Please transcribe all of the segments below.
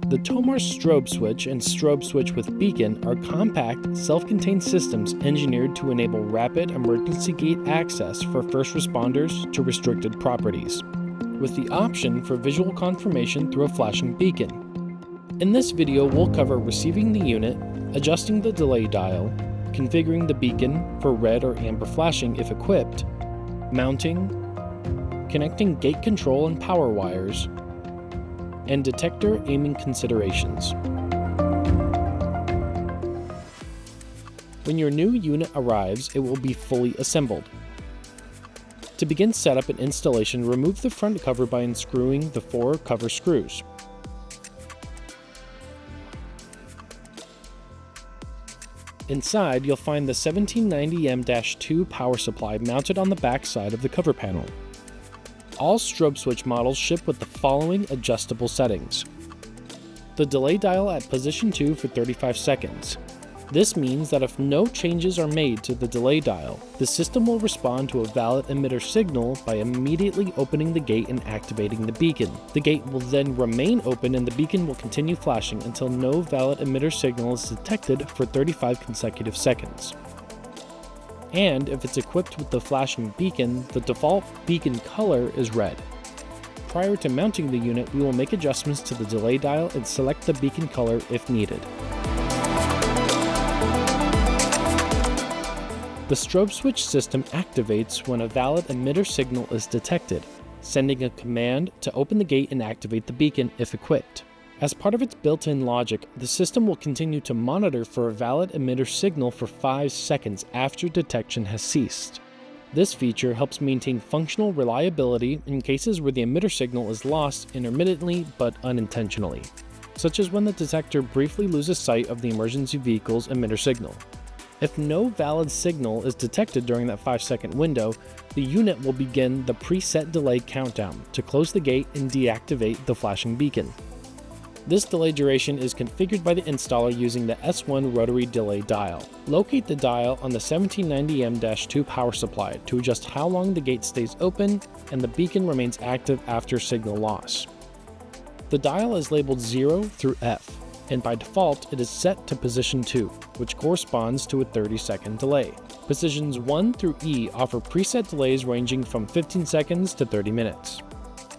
The TOMAR strobe switch and strobe switch with beacon are compact, self-contained systems engineered to enable rapid emergency gate access for first responders to restricted properties, with the option for visual confirmation through a flashing beacon. In this video, we'll cover receiving the unit, adjusting the delay dial, configuring the beacon for red or amber flashing if equipped, mounting, connecting gate control and power wires, and detector aiming considerations. When your new unit arrives, it will be fully assembled. To begin setup and installation, remove the front cover by unscrewing the 4 cover screws. Inside, you'll find the 1790M-2 power supply mounted on the back side of the cover panel. All strobe switch models ship with the following adjustable settings. The delay dial at position 2 for 35 seconds. This means that if no changes are made to the delay dial, the system will respond to a valid emitter signal by immediately opening the gate and activating the beacon. The gate will then remain open and the beacon will continue flashing until no valid emitter signal is detected for 35 consecutive seconds. And if it's equipped with the flashing beacon, the default beacon color is red. Prior to mounting the unit, we will make adjustments to the delay dial and select the beacon color if needed. The strobe switch system activates when a valid emitter signal is detected, sending a command to open the gate and activate the beacon if equipped. As part of its built-in logic, the system will continue to monitor for a valid emitter signal for 5 seconds after detection has ceased. This feature helps maintain functional reliability in cases where the emitter signal is lost intermittently but unintentionally, such as when the detector briefly loses sight of the emergency vehicle's emitter signal. If no valid signal is detected during that 5-second window, the unit will begin the preset delay countdown to close the gate and deactivate the flashing beacon. This delay duration is configured by the installer using the S1 rotary delay dial. Locate the dial on the 1790M-2 power supply to adjust how long the gate stays open and the beacon remains active after signal loss. The dial is labeled 0 through F, and by default it is set to position 2, which corresponds to a 30-second delay. Positions 1 through E offer preset delays ranging from 15 seconds to 30 minutes.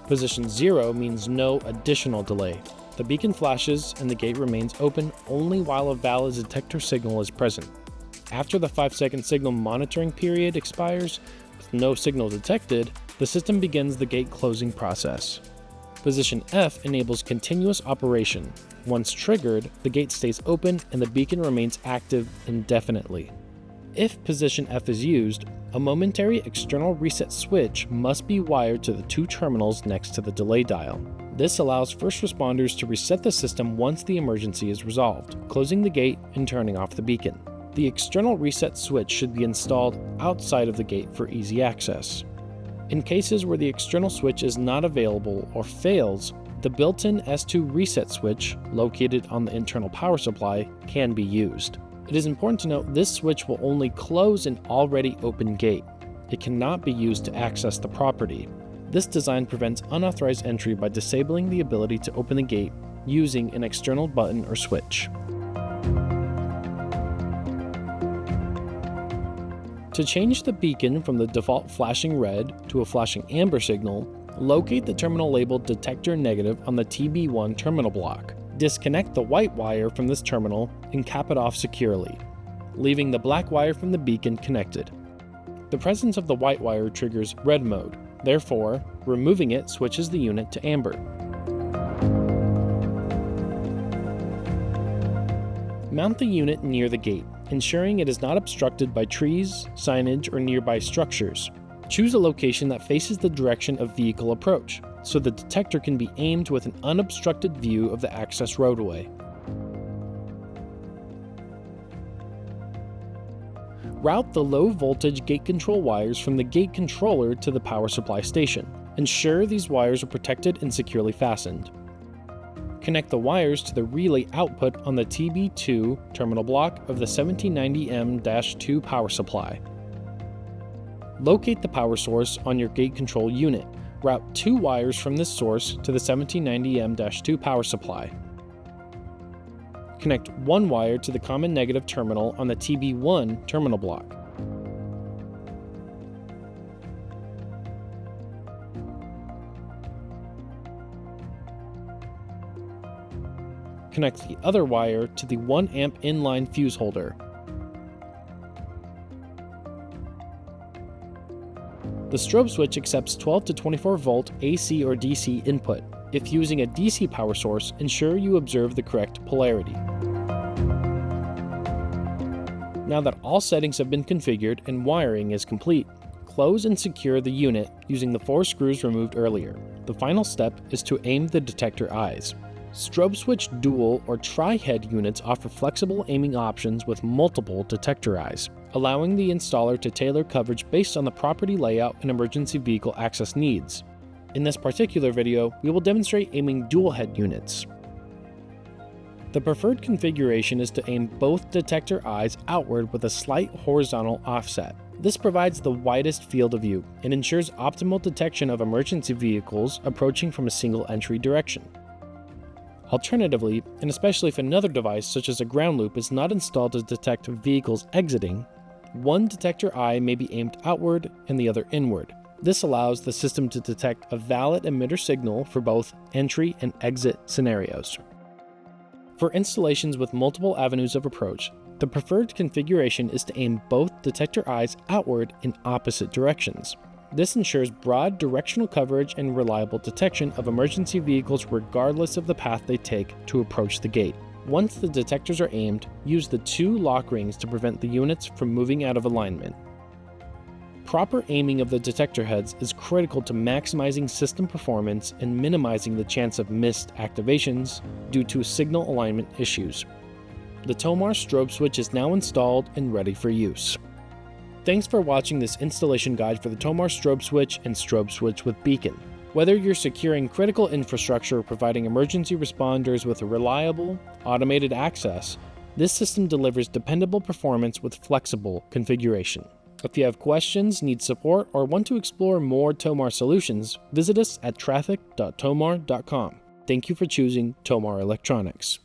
Position 0 means no additional delay. The beacon flashes and the gate remains open only while a valid detector signal is present. After the 5-second signal monitoring period expires, with no signal detected, the system begins the gate closing process. Position F enables continuous operation. Once triggered, the gate stays open and the beacon remains active indefinitely. If position F is used, a momentary external reset switch must be wired to the 2 terminals next to the delay dial. This allows first responders to reset the system once the emergency is resolved, closing the gate and turning off the beacon. The external reset switch should be installed outside of the gate for easy access. In cases where the external switch is not available or fails, the built-in S2 reset switch, located on the internal power supply, can be used. It is important to note this switch will only close an already open gate. It cannot be used to access the property. This design prevents unauthorized entry by disabling the ability to open the gate using an external button or switch. To change the beacon from the default flashing red to a flashing amber signal, locate the terminal labeled Detector Negative on the TB1 terminal block. Disconnect the white wire from this terminal and cap it off securely, leaving the black wire from the beacon connected. The presence of the white wire triggers red mode. Therefore, removing it switches the unit to amber. Mount the unit near the gate, ensuring it is not obstructed by trees, signage, or nearby structures. Choose a location that faces the direction of vehicle approach, so the detector can be aimed with an unobstructed view of the access roadway. Route the low-voltage gate control wires from the gate controller to the power supply station. Ensure these wires are protected and securely fastened. Connect the wires to the relay output on the TB2 terminal block of the 1790M-2 power supply. Locate the power source on your gate control unit. Route 2 wires from this source to the 1790M-2 power supply. Connect one wire to the common negative terminal on the TB1 terminal block. Connect the other wire to the 1 amp inline fuse holder. The strobe switch accepts 12 to 24 volt AC or DC input. If using a DC power source, ensure you observe the correct polarity. Now that all settings have been configured and wiring is complete, close and secure the unit using the 4 screws removed earlier. The final step is to aim the detector eyes. Strobe switch dual or tri-head units offer flexible aiming options with multiple detector eyes, allowing the installer to tailor coverage based on the property layout and emergency vehicle access needs. In this particular video, we will demonstrate aiming dual head units. The preferred configuration is to aim both detector eyes outward with a slight horizontal offset. This provides the widest field of view and ensures optimal detection of emergency vehicles approaching from a single entry direction. Alternatively, and especially if another device such as a ground loop is not installed to detect vehicles exiting, one detector eye may be aimed outward and the other inward. This allows the system to detect a valid emitter signal for both entry and exit scenarios. For installations with multiple avenues of approach, the preferred configuration is to aim both detector eyes outward in opposite directions. This ensures broad directional coverage and reliable detection of emergency vehicles regardless of the path they take to approach the gate. Once the detectors are aimed, use the 2 lock rings to prevent the units from moving out of alignment. Proper aiming of the detector heads is critical to maximizing system performance and minimizing the chance of missed activations due to signal alignment issues. The TOMAR strobe switch is now installed and ready for use. Thanks for watching this installation guide for the TOMAR strobe switch and strobe switch with beacon. Whether you're securing critical infrastructure or providing emergency responders with a reliable, automated access, this system delivers dependable performance with flexible configuration. If you have questions, need support, or want to explore more TOMAR solutions, visit us at traffic.tomar.com. Thank you for choosing TOMAR Electronics.